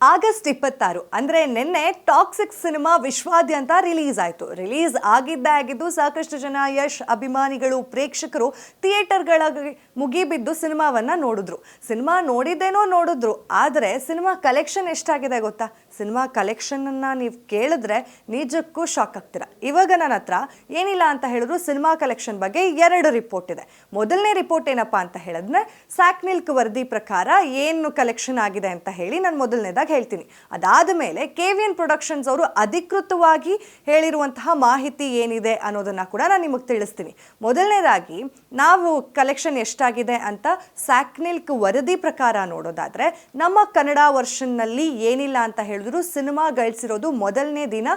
August 26 ಅಂದರೆ ನಿನ್ನೆ toxic cinema ವಿಶ್ವಾದ್ಯಂತ ರಿಲೀಸ್ ಆಯಿತು. ರಿಲೀಸ್ ಆಗಿದ್ದು ಸಾಕಷ್ಟು ಜನ ಯಶ್ ಅಭಿಮಾನಿಗಳು ಪ್ರೇಕ್ಷಕರು ಥಿಯೇಟರ್ಗಳಿಗೆ ಮುಗಿಬಿದ್ದು ಸಿನಿಮಾವನ್ನು ನೋಡಿದ್ರು. ಸಿನಿಮಾ ನೋಡಿದ್ರು, ಆದರೆ ಸಿನಿಮಾ ಕಲೆಕ್ಷನ್ ಎಷ್ಟಾಗಿದೆ ಗೊತ್ತಾ? ಸಿನಿಮಾ ಕಲೆಕ್ಷನನ್ನು ನೀವು ಕೇಳಿದ್ರೆ ನಿಜಕ್ಕೂ ಶಾಕ್ ಆಗ್ತೀರಾ. ಇವಾಗ ನನ್ನ ಹತ್ರ ಏನಿಲ್ಲ ಅಂತ ಹೇಳಿದ್ರು ಸಿನಿಮಾ ಕಲೆಕ್ಷನ್ ಬಗ್ಗೆ 2 ರಿಪೋರ್ಟ್ ಇದೆ. ಮೊದಲನೇ ರಿಪೋರ್ಟ್ ಏನಪ್ಪ ಅಂತ ಹೇಳಿದ್ರೆ ಸ್ಯಾಕ್ನಿಲ್ಕ್ ವರದಿ ಪ್ರಕಾರ ಏನು ಕಲೆಕ್ಷನ್ ಆಗಿದೆ ಅಂತ ಹೇಳಿ ನಾನು ಮೊದಲನೇದಾಗಿ ಹೇಳ್ತೀನಿ. ಅದಾದ ಮೇಲೆ KVN ಪ್ರೊಡಕ್ಷನ್ಸ್ ಅವರು ಅಧಿಕೃತವಾಗಿ ಹೇಳಿರುವಂತಹ ಮಾಹಿತಿ ಏನಿದೆ ಅನ್ನೋದನ್ನ ಕೂಡ ನಾನು ನಿಮಗೆ ತಿಳಿಸ್ತೀನಿ. ಮೊದಲನೇದಾಗಿ ನಾವು ಕಲೆಕ್ಷನ್ ಎಷ್ಟಾಗಿದೆ ಅಂತ ಸ್ಯಾಕ್ನಿಲ್ಕ್ ವರದಿ ಪ್ರಕಾರ ನೋಡೋದಾದ್ರೆ ನಮ್ಮ ಕನ್ನಡ ವರ್ಷನ್ನಲ್ಲಿ ಏನಿಲ್ಲ ಅಂತ ಹೇಳಿದ್ರು ಸಿನಿಮಾ ಗಳಿಸಿರೋದು ಮೊದಲನೇ ದಿನ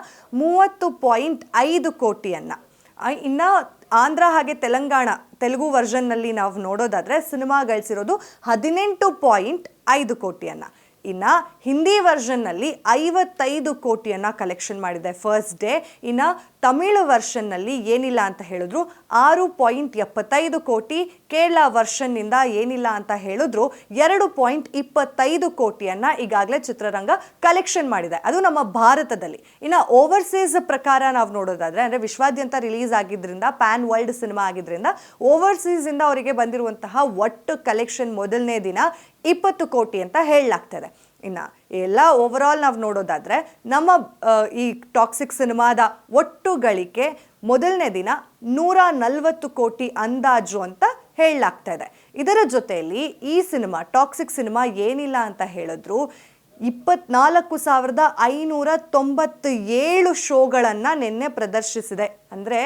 30.5 ಕೋಟಿಯನ್ನ. ಇನ್ನು ಆಂಧ್ರ ಹಾಗೆ ತೆಲುಗು ವರ್ಷನ್ನಲ್ಲಿ ನಾವು ನೋಡೋದಾದ್ರೆ ಸಿನಿಮಾ ಗಳಿಸಿರೋದು 18.5 ಕೋಟಿಯನ್ನ. ಇನ್ನು ಹಿಂದಿ ವರ್ಷನ್ನಲ್ಲಿ 55 ಕೋಟಿಯನ್ನು ಕಲೆಕ್ಷನ್ ಮಾಡಿದೆ ಫಸ್ಟ್ ಡೇ. ಇನ್ನು ತಮಿಳು ವರ್ಷನ್ನಲ್ಲಿ ಏನಿಲ್ಲ ಅಂತ ಹೇಳಿದ್ರು 6.75 ಕೋಟಿ. ಕೇರಳ ವರ್ಷನ್ನಿಂದ ಏನಿಲ್ಲ ಅಂತ ಹೇಳಿದ್ರು 2.25 ಕೋಟಿಯನ್ನು ಈಗಾಗಲೇ ಚಿತ್ರರಂಗ ಕಲೆಕ್ಷನ್ ಮಾಡಿದೆ, ಅದು ನಮ್ಮ ಭಾರತದಲ್ಲಿ. ಇನ್ನು ಓವರ್ಸೀಸ್ ಪ್ರಕಾರ ನಾವು ನೋಡೋದಾದ್ರೆ ಅಂದರೆ ವಿಶ್ವಾದ್ಯಂತ ರಿಲೀಸ್ ಆಗಿದ್ದರಿಂದ ಪ್ಯಾನ್ ವರ್ಲ್ಡ್ ಸಿನಿಮಾ ಆಗಿದ್ದರಿಂದ ಓವರ್ಸೀಸಿಂದ ಅವರಿಗೆ ಬಂದಿರುವಂತಹ ಒಟ್ಟು ಕಲೆಕ್ಷನ್ ಮೊದಲನೇ ದಿನ 20 ಕೋಟಿ ಅಂತ ಹೇಳಲಾಗ್ತದೆ. ಇನ್ನು ಎಲ್ಲ ಓವರಾಲ್ ನಾವು ನೋಡೋದಾದರೆ ನಮ್ಮ ಈ ಟಾಕ್ಸಿಕ್ ಸಿನಿಮಾದ ಒಟ್ಟು ಗಳಿಕೆ ಮೊದಲನೇ ದಿನ 140 ಕೋಟಿ ಅಂದಾಜು ಅಂತ ಹೇಳಲಾಗ್ತಾ ಇದೆ. ಇದರ ಜೊತೆಯಲ್ಲಿ ಈ ಸಿನಿಮಾ ಟಾಕ್ಸಿಕ್ ಸಿನಿಮಾ ಏನಿಲ್ಲ ಅಂತ ಹೇಳಿದ್ರು 24,597 ಶೋಗಳನ್ನು ನಿನ್ನೆ ಪ್ರದರ್ಶಿಸಿದೆ. ಅಂದರೆ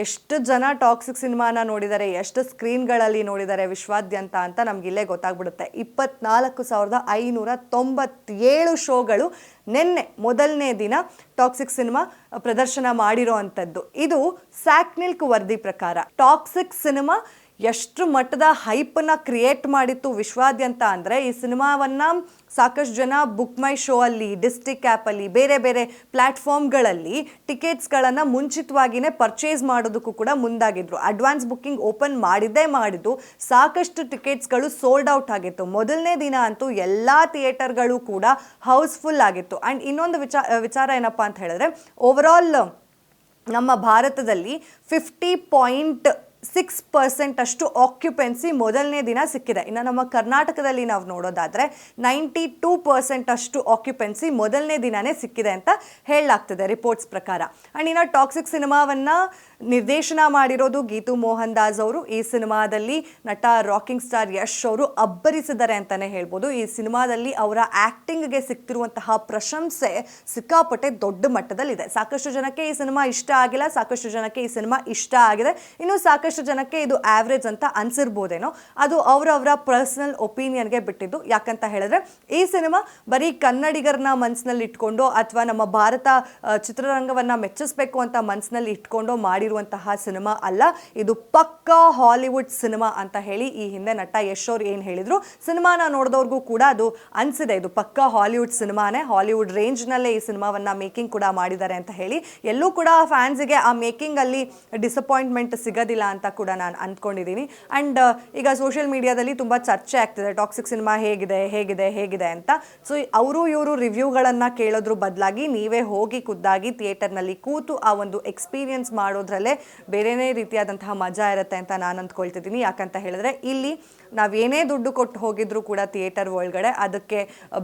ಎಷ್ಟು ಜನ ಟಾಕ್ಸಿಕ್ ಸಿನಿಮಾನ ನೋಡಿದ್ದಾರೆ, ಎಷ್ಟು ಸ್ಕ್ರೀನ್ಗಳಲ್ಲಿ ನೋಡಿದ್ದಾರೆ ವಿಶ್ವಾದ್ಯಂತ ಅಂತ ನಮಗಿಲ್ಲೇ ಗೊತ್ತಾಗ್ಬಿಡುತ್ತೆ. 24,597 ಶೋಗಳು ನಿನ್ನೆ ಮೊದಲನೇ ದಿನ ಟಾಕ್ಸಿಕ್ ಸಿನಿಮಾ ಪ್ರದರ್ಶನ ಮಾಡಿರೋ ಅಂಥದ್ದು. ಇದು ಸ್ಯಾಕ್ನಿಲ್ಕ್ ವರದಿ ಪ್ರಕಾರ. ಟಾಕ್ಸಿಕ್ ಸಿನಿಮಾ ಎಷ್ಟು ಮಟ್ಟದ ಹೈಪನ್ನು ಕ್ರಿಯೇಟ್ ಮಾಡಿತ್ತು ವಿಶ್ವಾದ್ಯಂತ ಅಂದರೆ ಈ ಸಿನಿಮಾವನ್ನು ಸಾಕಷ್ಟು ಜನ ಬುಕ್ ಮೈ ಶೋ ಅಲ್ಲಿ, ಡಿಸ್ಟಿಕ್ ಆ್ಯಪಲ್ಲಿ, ಬೇರೆ ಬೇರೆ ಪ್ಲ್ಯಾಟ್ಫಾರ್ಮ್ಗಳಲ್ಲಿ ಟಿಕೆಟ್ಸ್ಗಳನ್ನು ಮುಂಚಿತವಾಗಿಯೇ ಪರ್ಚೇಸ್ ಮಾಡೋದಕ್ಕೂ ಕೂಡ ಮುಂದಾಗಿದ್ರು. ಅಡ್ವಾನ್ಸ್ ಬುಕ್ಕಿಂಗ್ ಓಪನ್ ಮಾಡಿದ್ದು ಸಾಕಷ್ಟು ಟಿಕೆಟ್ಸ್ಗಳು ಸೋಲ್ಡ್ ಔಟ್ ಆಗಿತ್ತು. ಮೊದಲನೇ ದಿನ ಅಂತೂ ಎಲ್ಲ ಥಿಯೇಟರ್ಗಳು ಕೂಡ ಹೌಸ್ಫುಲ್ ಆಗಿತ್ತು. ಆ್ಯಂಡ್ ಇನ್ನೊಂದು ವಿಚಾರ ಏನಪ್ಪ ಅಂತ ಹೇಳಿದ್ರೆ ಓವರಾಲ್ ನಮ್ಮ ಭಾರತದಲ್ಲಿ 50.6% ಅಷ್ಟು ಆಕ್ಯುಪೆನ್ಸಿ ಮೊದಲನೇ ದಿನ ಸಿಕ್ಕಿದೆ. ಇನ್ನು ನಮ್ಮ ಕರ್ನಾಟಕದಲ್ಲಿ ನಾವು ನೋಡೋದಾದರೆ 92% ಅಷ್ಟು ಆಕ್ಯುಪೆನ್ಸಿ ಮೊದಲನೇ ದಿನವೇ ಸಿಕ್ಕಿದೆ ಅಂತ ಹೇಳಲಾಗ್ತದೆ ರಿಪೋರ್ಟ್ಸ್ ಪ್ರಕಾರ. ಆ್ಯಂಡ್ ಇನ್ನು ಟಾಕ್ಸಿಕ್ ಸಿನಿಮಾವನ್ನು ನಿರ್ದೇಶನ ಮಾಡಿರೋದು ಗೀತು ಮೋಹನ್ ದಾಸ್ ಅವರು. ಈ ಸಿನಿಮಾದಲ್ಲಿ ನಟ ರಾಕಿಂಗ್ ಸ್ಟಾರ್ ಯಶ್ ಅವರು ಅಬ್ಬರಿಸಿದ್ದಾರೆ ಅಂತಲೇ ಹೇಳ್ಬೋದು. ಈ ಸಿನಿಮಾದಲ್ಲಿ ಅವರ ಆ್ಯಕ್ಟಿಂಗ್ಗೆ ಸಿಗ್ತಿರುವಂತಹ ಪ್ರಶಂಸೆ ಸಿಕ್ಕಾಪಟ್ಟೆ ದೊಡ್ಡ ಮಟ್ಟದಲ್ಲಿದೆ. ಸಾಕಷ್ಟು ಜನಕ್ಕೆ ಈ ಸಿನಿಮಾ ಇಷ್ಟ ಆಗಿಲ್ಲ, ಸಾಕಷ್ಟು ಜನಕ್ಕೆ ಈ ಸಿನಿಮಾ ಇಷ್ಟ ಆಗಿದೆ, ಇನ್ನು ಸಾಕಷ್ಟು ಜನಕ್ಕೆ ಇದು ಆವ್ರೇಜ್ ಅಂತ ಅನ್ಸಿರ್ಬೋದೇನೋ. ಅದು ಅವರವರ ಪರ್ಸನಲ್ ಒಪಿನಿಯನ್ಗೆ ಬಿಟ್ಟಿದ್ದು. ಯಾಕಂತ ಹೇಳಿದ್ರೆ ಈ ಸಿನಿಮಾ ಬರೀ ಕನ್ನಡಿಗರನ್ನ ಮನಸ್ಸಿನಲ್ಲಿ ಇಟ್ಕೊಂಡು ಅಥವಾ ನಮ್ಮ ಭಾರತ ಚಿತ್ರರಂಗವನ್ನು ಮೆಚ್ಚಿಸ್ಬೇಕು ಅಂತ ಮನಸ್ಸಿನಲ್ಲಿ ಇಟ್ಕೊಂಡು ಮಾಡಿರುವಂತಹ ಸಿನಿಮಾ ಅಲ್ಲ. ಇದು ಪಕ್ಕಾ ಹಾಲಿವುಡ್ ಸಿನಿಮಾ ಅಂತ ಹೇಳಿ ಈ ಹಿಂದೆ ನಟ ಯಶ್ ಅವ್ರು ಏನು ಹೇಳಿದ್ರು, ಸಿನಿಮಾನ ನೋಡಿದವ್ರಿಗೂ ಕೂಡ ಅದು ಅನಿಸಿದೆ. ಇದು ಪಕ್ಕಾ ಹಾಲಿವುಡ್ ಸಿನಿಮಾನೇ, ಹಾಲಿವುಡ್ ರೇಂಜ್ನಲ್ಲೇ ಈ ಸಿನಿಮಾವನ್ನು ಮೇಕಿಂಗ್ ಕೂಡ ಮಾಡಿದ್ದಾರೆ ಅಂತ ಹೇಳಿ. ಎಲ್ಲೂ ಕೂಡ ಫ್ಯಾನ್ಸಿಗೆ ಆ ಮೇಕಿಂಗಲ್ಲಿ ಡಿಸಪಾಯಿಂಟ್ಮೆಂಟ್ ಸಿಗೋದಿಲ್ಲ ಅಂತ ಕೂಡ ನಾನು ಅಂದ್ಕೊಂಡಿದ್ದೀನಿ. ಆ್ಯಂಡ್ ಈಗ ಸೋಷಿಯಲ್ ಮೀಡಿಯಾದಲ್ಲಿ ತುಂಬ ಚರ್ಚೆ ಆಗ್ತಿದೆ ಟಾಕ್ಸಿಕ್ ಸಿನಿಮಾ ಹೇಗಿದೆ ಅಂತ. ಸೊ ಇವರು ರಿವ್ಯೂಗಳನ್ನು ಕೇಳೋದ್ರ ಬದಲಾಗಿ ನೀವೇ ಹೋಗಿ ಖುದ್ದಾಗಿ ಥಿಯೇಟರ್ನಲ್ಲಿ ಕೂತು ಆ ಒಂದು ಎಕ್ಸ್ಪೀರಿಯನ್ಸ್ ಮಾಡೋದ್ರಲ್ಲೇ ಬೇರೆನೇ ರೀತಿಯಾದಂತಹ ಮಜಾ ಇರುತ್ತೆ ಅಂತ ನಾನು ಅಂದ್ಕೊಳ್ತಿದ್ದೀನಿ. ಯಾಕಂತ ಹೇಳಿದ್ರೆ ಇಲ್ಲಿ ನಾವೇನೇ ದುಡ್ಡು ಕೊಟ್ಟು ಹೋಗಿದ್ರು ಕೂಡ ಥಿಯೇಟರ್ ಒಳಗಡೆ ಅದಕ್ಕೆ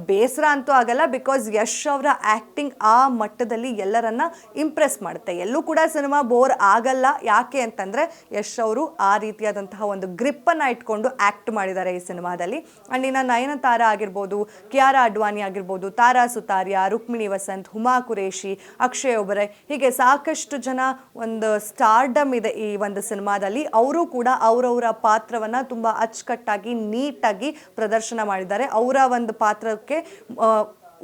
ಬೇಸರ ಅಂತೂ ಆಗಲ್ಲ. ಬಿಕಾಸ್ ಯಶ್ ಅವರ ಆ್ಯಕ್ಟಿಂಗ್ ಆ ಮಟ್ಟದಲ್ಲಿ ಎಲ್ಲರನ್ನ ಇಂಪ್ರೆಸ್ ಮಾಡುತ್ತೆ. ಎಲ್ಲೂ ಕೂಡ ಸಿನಿಮಾ ಬೋರ್ ಆಗಲ್ಲ. ಯಾಕೆ ಅಂತಂದರೆ ಯಶ್ ಅವರು ಆ ರೀತಿಯಾದಂತಹ ಒಂದು ಗ್ರಿಪ್ಪನ್ನು ಇಟ್ಕೊಂಡು ಆ್ಯಕ್ಟ್ ಮಾಡಿದ್ದಾರೆ ಈ ಸಿನಿಮಾದಲ್ಲಿ. ಆ್ಯಂಡ್ ಇನ್ನು ನಯನತಾರ ಆಗಿರ್ಬೋದು, ಕಿಯಾರಾ ಅಡ್ವಾನಿ ಆಗಿರ್ಬೋದು, ತಾರಾ ಸುತಾರಿಯಾ, ರುಕ್ಮಿಣಿ ವಸಂತ್, ಹುಮಾ ಕುರೇಶಿ, ಅಕ್ಷಯ್ ಒಬರೈ, ಹೀಗೆ ಸಾಕಷ್ಟು ಜನ ಒಂದು ಸ್ಟಾರ್ಡಮ್ ಇದೆ ಈ ಒಂದು ಸಿನಿಮಾದಲ್ಲಿ. ಅವರು ಕೂಡ ಅವರವರ ಪಾತ್ರವನ್ನು ತುಂಬ ಅಚ್ಚುಕಟ್ಟಾಗಿ ನೀಟಾಗಿ ಪ್ರದರ್ಶನ ಮಾಡಿದ್ದಾರೆ. ಅವರ ಒಂದು ಪಾತ್ರಕ್ಕೆ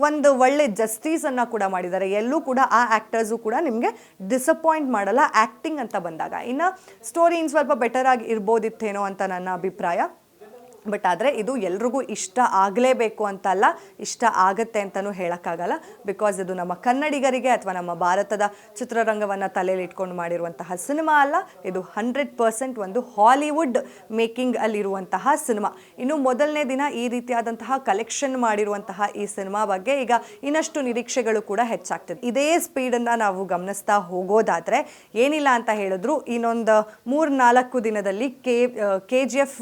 ಒಂದು ಒಳ್ಳೆ ಜಸ್ಟಿಸನ್ನು ಕೂಡ ಮಾಡಿದ್ದಾರೆ. ಎಲ್ಲೂ ಕೂಡ ಆ ಆ್ಯಕ್ಟರ್ಸು ಕೂಡ ನಿಮಗೆ ಡಿಸಪಾಯಿಂಟ್ ಮಾಡಲ್ಲ ಆ್ಯಕ್ಟಿಂಗ್ ಅಂತ ಬಂದಾಗ. ಇನ್ನು ಸ್ಟೋರಿ ಇನ್ನು ಸ್ವಲ್ಪ ಬೆಟರ್ ಆಗಿ ಇರ್ಬೋದಿತ್ತೇನೋ ಅಂತ ನನ್ನ ಅಭಿಪ್ರಾಯ. ಬಟ್ ಆದರೆ ಇದು ಎಲ್ರಿಗೂ ಇಷ್ಟ ಆಗಲೇಬೇಕು ಅಂತಲ್ಲ, ಇಷ್ಟ ಆಗುತ್ತೆ ಅಂತಲೂ ಹೇಳೋಕ್ಕಾಗಲ್ಲ. ಬಿಕಾಸ್ ಇದು ನಮ್ಮ ಕನ್ನಡಿಗರಿಗೆ ಅಥವಾ ನಮ್ಮ ಭಾರತದ ಚಿತ್ರರಂಗವನ್ನು ತಲೆಯಲ್ಲಿ ಇಟ್ಕೊಂಡು ಮಾಡಿರುವಂತಹ ಸಿನಿಮಾ ಅಲ್ಲ, ಇದು 100% ಒಂದು ಹಾಲಿವುಡ್ ಮೇಕಿಂಗ್ ಅಲ್ಲಿರುವಂತಹ ಸಿನಿಮಾ. ಇನ್ನು ಮೊದಲನೇ ದಿನ ಈ ರೀತಿಯಾದಂತಹ ಕಲೆಕ್ಷನ್ ಮಾಡಿರುವಂತಹ ಈ ಸಿನಿಮಾ ಬಗ್ಗೆ ಈಗ ಇನ್ನಷ್ಟು ನಿರೀಕ್ಷೆಗಳು ಕೂಡ ಹೆಚ್ಚಾಗ್ತದೆ. ಇದೇ ಸ್ಪೀಡನ್ನು ನಾವು ಗಮನಿಸ್ತಾ ಹೋಗೋದಾದರೆ ಏನಿಲ್ಲ ಅಂತ ಹೇಳಿದ್ರು ಇನ್ನೊಂದು 3-4 ದಿನದಲ್ಲಿ KGF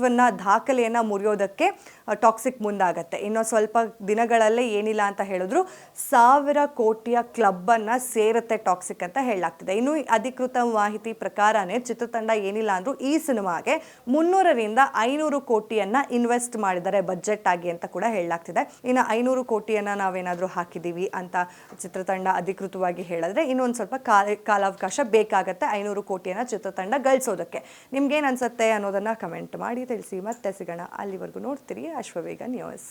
ದಾಖಲೆಯನ್ನು ಮುರಿಯೋದಕ್ಕೆ ಟಾಕ್ಸಿಕ್ ಮುಂದಾಗತ್ತೆ. ಇನ್ನೂ ಸ್ವಲ್ಪ ದಿನಗಳಲ್ಲೇ ಏನಿಲ್ಲ ಅಂತ ಹೇಳಿದ್ರು 1000 ಕೋಟಿಯ ಕ್ಲಬ್ಬನ್ನು ಸೇರುತ್ತೆ ಟಾಕ್ಸಿಕ್ ಅಂತ ಹೇಳಲಾಗ್ತಿದೆ. ಇನ್ನು ಅಧಿಕೃತ ಮಾಹಿತಿ ಪ್ರಕಾರನೇ ಚಿತ್ರತಂಡ ಏನಿಲ್ಲ ಅಂದರೂ ಈ ಸಿನಿಮಾಗೆ 300ರಿಂದ 500 ಕೋಟಿಯನ್ನು ಇನ್ವೆಸ್ಟ್ ಮಾಡಿದ್ದಾರೆ ಬಜೆಟ್ ಆಗಿ ಅಂತ ಕೂಡ ಹೇಳಲಾಗ್ತಿದೆ. ಇನ್ನು 500 ಕೋಟಿಯನ್ನು ನಾವೇನಾದರೂ ಹಾಕಿದ್ದೀವಿ ಅಂತ ಚಿತ್ರತಂಡ ಅಧಿಕೃತವಾಗಿ ಹೇಳಿದ್ರೆ ಇನ್ನೊಂದು ಸ್ವಲ್ಪ ಕಾಲಾವಕಾಶ ಬೇಕಾಗತ್ತೆ 500 ಕೋಟಿಯನ್ನು ಚಿತ್ರತಂಡ ಗಳಿಸೋದಕ್ಕೆ. ನಿಮ್ಗೇನು ಅನ್ಸುತ್ತೆ ಅನ್ನೋದನ್ನು ಕಮೆಂಟ್ ಮಾಡಿ ತಿಳಿಸಿ. ಮತ್ತೆ ಸಿಗೋಣ. ಅಲ್ಲಿವರೆಗೂ ನೋಡ್ತೀರಿ ಅಶ್ವವೇಗ ನ್ಯೂಸ್.